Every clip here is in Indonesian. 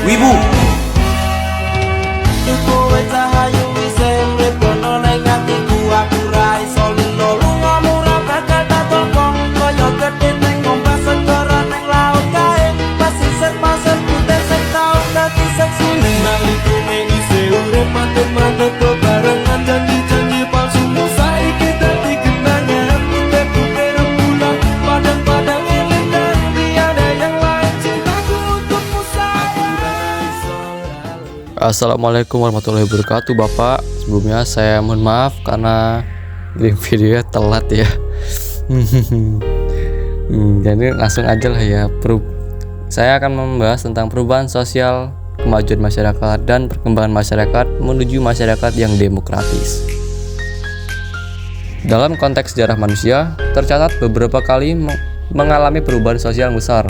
Wibu. Assalamualaikum warahmatullahi wabarakatuh Bapak. Sebelumnya saya mohon maaf karena videonya telat ya. Jadi langsung aja lah ya. Saya akan membahas tentang perubahan sosial, kemajuan masyarakat, dan perkembangan masyarakat menuju masyarakat yang demokratis. Dalam konteks sejarah manusia, tercatat beberapa kali mengalami perubahan sosial besar.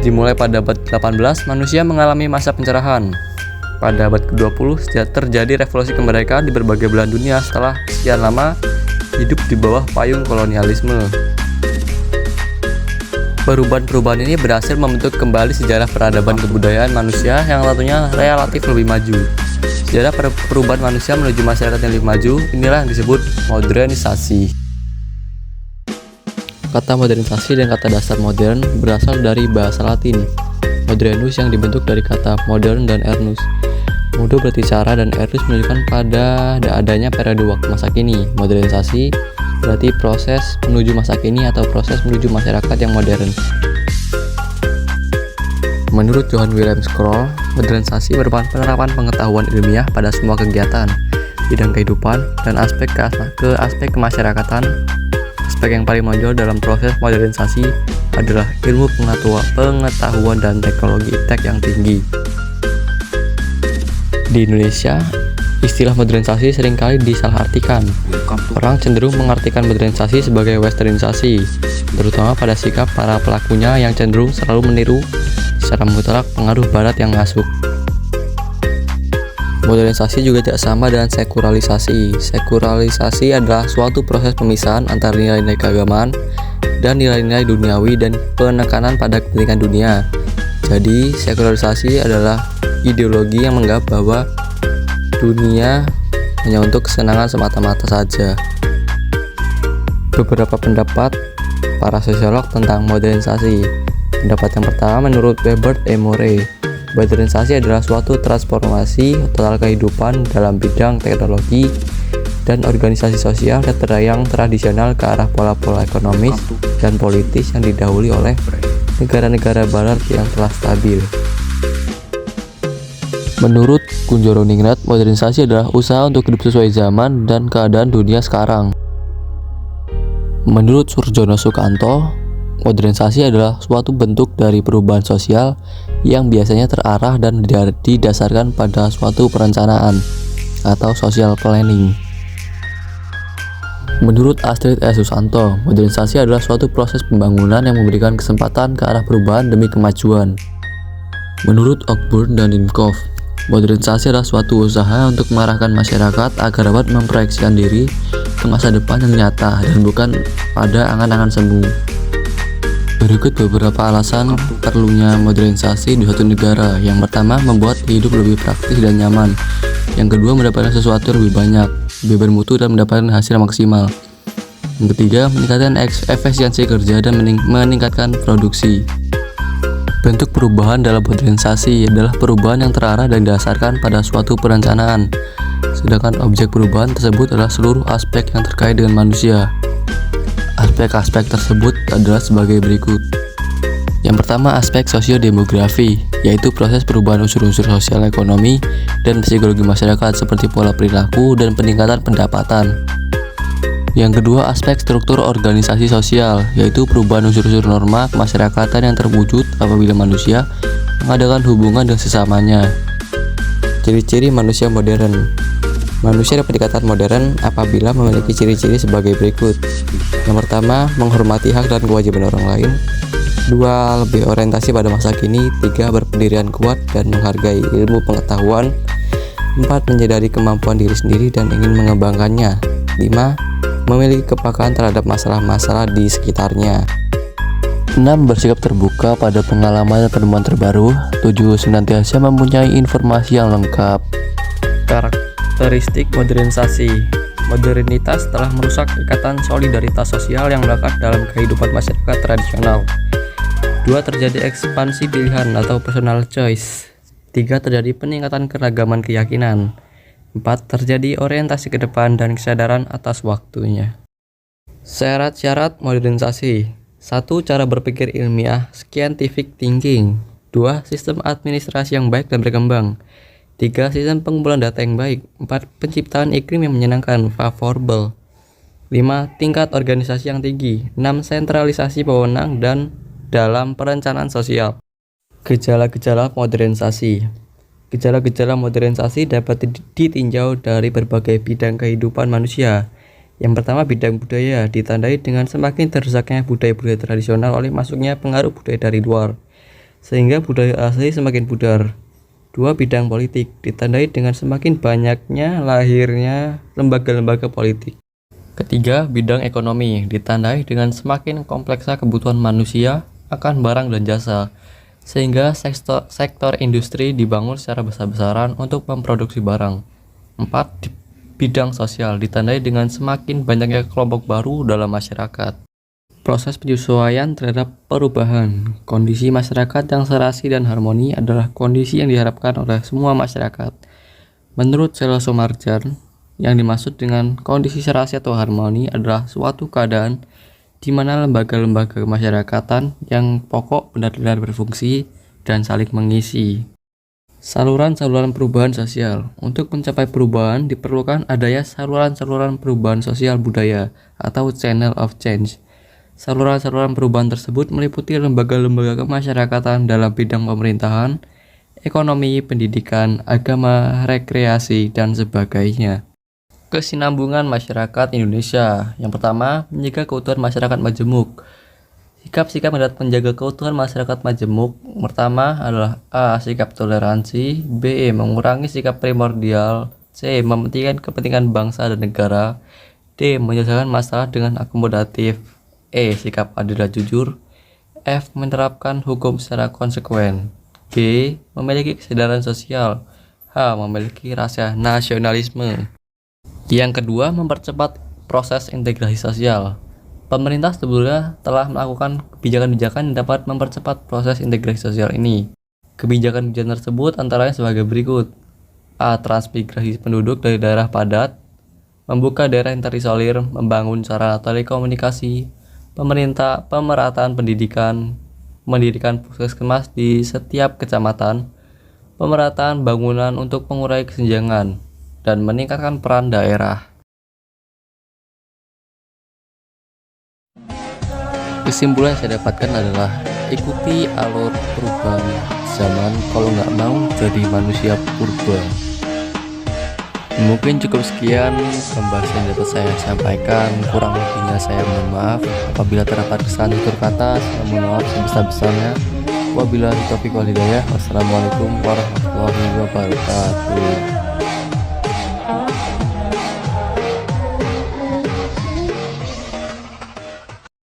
Dimulai pada abad 18, manusia mengalami masa pencerahan. Pada abad ke-20 terjadi revolusi kemerdekaan di berbagai belahan dunia setelah sekian lama hidup di bawah payung kolonialisme. Perubahan-perubahan ini berhasil membentuk kembali sejarah peradaban kebudayaan manusia yang tentunya relatif lebih maju. Sejarah perubahan manusia menuju masyarakat yang lebih maju inilah yang disebut modernisasi. Kata modernisasi dan kata dasar modern berasal dari bahasa Latin modernus yang dibentuk dari kata modern dan ernus. Modo berarti cara dan ernus menunjukkan pada adanya periode waktu masa kini. Modernisasi berarti proses menuju masa kini atau proses menuju masyarakat yang modern. Menurut Johann Wilhelm Scroll, modernisasi merupakan penerapan pengetahuan ilmiah pada semua kegiatan, bidang kehidupan, dan aspek kemasyarakatan. Aspek yang paling menonjol dalam proses modernisasi adalah ilmu pengetahuan dan teknologi iptek yang tinggi. Di Indonesia, istilah modernisasi seringkali disalahartikan. Orang cenderung mengartikan modernisasi sebagai westernisasi, terutama pada sikap para pelakunya yang cenderung selalu meniru secara mutlak pengaruh barat yang masuk. Modernisasi juga tidak sama dengan sekularilisasi. Sekularilisasi adalah suatu proses pemisahan antara nilai-nilai keagamaan dan nilai-nilai duniawi dan penekanan pada kepentingan dunia. Jadi, sekularisasi adalah ideologi yang menganggap bahwa dunia hanya untuk kesenangan semata-mata saja. Beberapa pendapat para sosiolog tentang modernisasi. Pendapat yang pertama menurut Weber Emory, modernisasi adalah suatu transformasi total kehidupan dalam bidang teknologi dan organisasi sosial yang tradisional ke arah pola-pola ekonomis dan politis yang didahului oleh negara-negara barat yang telah stabil. Menurut Kunjoro Ningrat, modernisasi adalah usaha untuk hidup sesuai zaman dan keadaan dunia sekarang. Menurut Surjono Sukanto, modernisasi adalah suatu bentuk dari perubahan sosial yang biasanya terarah dan didasarkan pada suatu perencanaan atau social planning. Menurut Astrid E. Susanto, modernisasi adalah suatu proses pembangunan yang memberikan kesempatan ke arah perubahan demi kemajuan. Menurut Cockburn dan Dinkoff, modernisasi adalah suatu usaha untuk mengarahkan masyarakat agar dapat memproyeksikan diri ke masa depan yang nyata dan bukan pada angan-angan semu. Berikut beberapa alasan perlunya modernisasi di suatu negara. Yang pertama, membuat hidup lebih praktis dan nyaman. Yang kedua, mendapatkan sesuatu yang lebih banyak, lebih bermutu dan mendapatkan hasil maksimal. Yang ketiga, meningkatkan efisiensi kerja dan meningkatkan produksi. Bentuk perubahan dalam modernisasi adalah perubahan yang terarah dan didasarkan pada suatu perencanaan. Sedangkan objek perubahan tersebut adalah seluruh aspek yang terkait dengan manusia. Aspek-aspek tersebut adalah sebagai berikut. Yang pertama, aspek sosiodemografi, yaitu proses perubahan unsur-unsur sosial ekonomi dan psikologi masyarakat seperti pola perilaku dan peningkatan pendapatan. Yang kedua, aspek struktur organisasi sosial, yaitu perubahan unsur-unsur norma kemasyarakatan yang terwujud apabila manusia mengadakan hubungan dengan sesamanya. Ciri-ciri manusia modern. Manusia dapat dikatakan modern apabila memiliki ciri-ciri sebagai berikut. Yang pertama, menghormati hak dan kewajiban orang lain. 2. Lebih orientasi pada masa kini. 3. Berpendirian kuat dan menghargai ilmu pengetahuan. 4. Menyadari kemampuan diri sendiri dan ingin mengembangkannya. 5. Memiliki kepekaan terhadap masalah-masalah di sekitarnya. 6. Bersikap terbuka pada pengalaman dan penemuan terbaru. 7. Senantiasa mempunyai informasi yang lengkap. Karakteristik modernisasi. Modernitas telah merusak ikatan solidaritas sosial yang melekat dalam kehidupan masyarakat tradisional. 2. Terjadi ekspansi pilihan atau personal choice. 3. Terjadi peningkatan keragaman keyakinan. 4. Terjadi orientasi ke depan dan kesadaran atas waktunya. Syarat-syarat modernisasi. 1. Cara berpikir ilmiah, scientific thinking. 2. Sistem administrasi yang baik dan berkembang. 3. Sistem pengumpulan data yang baik. 4. Penciptaan iklim yang menyenangkan, favorable. 5. Tingkat organisasi yang tinggi. 6. Sentralisasi wewenang dan dalam perencanaan sosial. Gejala-gejala modernisasi. Gejala-gejala modernisasi dapat ditinjau dari berbagai bidang kehidupan manusia. Yang pertama, bidang budaya, ditandai dengan semakin terusaknya budaya-budaya tradisional oleh masuknya pengaruh budaya dari luar, sehingga budaya asli semakin pudar. 2. Bidang politik, ditandai dengan semakin banyaknya lahirnya lembaga-lembaga politik. Ketiga, bidang ekonomi, ditandai dengan semakin kompleksnya kebutuhan manusia akan barang dan jasa, sehingga sektor industri dibangun secara besar-besaran untuk memproduksi barang. 4. Bidang sosial, ditandai dengan semakin banyaknya kelompok baru dalam masyarakat. Proses penyesuaian terhadap perubahan. Kondisi masyarakat yang serasi dan harmoni adalah kondisi yang diharapkan oleh semua masyarakat. Menurut Selso Marjan, yang dimaksud dengan kondisi serasi atau harmoni adalah suatu keadaan di mana lembaga-lembaga kemasyarakatan yang pokok benar-benar berfungsi dan saling mengisi. Saluran-saluran perubahan sosial. Untuk mencapai perubahan diperlukan adanya saluran-saluran perubahan sosial budaya atau channel of change. Saluran-saluran perubahan tersebut meliputi lembaga-lembaga kemasyarakatan dalam bidang pemerintahan, ekonomi, pendidikan, agama, rekreasi, dan sebagainya. Kesinambungan masyarakat Indonesia. Yang pertama, menjaga keutuhan masyarakat majemuk. Sikap-sikap yang dapat menjaga keutuhan masyarakat majemuk pertama adalah A. Sikap toleransi. B. Mengurangi sikap primordial. C. Mementingkan kepentingan bangsa dan negara. D. Menyelesaikan masalah dengan akomodatif. E. Sikap adil dan jujur. F. Menerapkan hukum secara konsekuen. G. Memiliki kesadaran sosial. H. Memiliki rasa nasionalisme. Yang kedua, mempercepat proses integrasi sosial. Pemerintah sebelumnya telah melakukan kebijakan-kebijakan yang dapat mempercepat proses integrasi sosial ini. Kebijakan-kebijakan tersebut antaranya sebagai berikut. A. Transmigrasi penduduk dari daerah padat, membuka daerah yang terisolir, membangun sarana telekomunikasi, pemerataan pendidikan, mendirikan puskesmas di setiap kecamatan, pemerataan bangunan untuk mengurangi kesenjangan, dan meningkatkan peran daerah. Kesimpulan yang saya dapatkan adalah ikuti alur perubahan zaman kalau nggak mau jadi manusia purba. Mungkin cukup sekian pembahasan yang dapat saya sampaikan. Kurang lebihnya saya mohon maaf. Apabila terdapat kesalahan tutur kata, saya mohon maaf sebesar-besarnya. Wabillahi taufiq wal hidayah. Wassalamualaikum warahmatullahi wabarakatuh.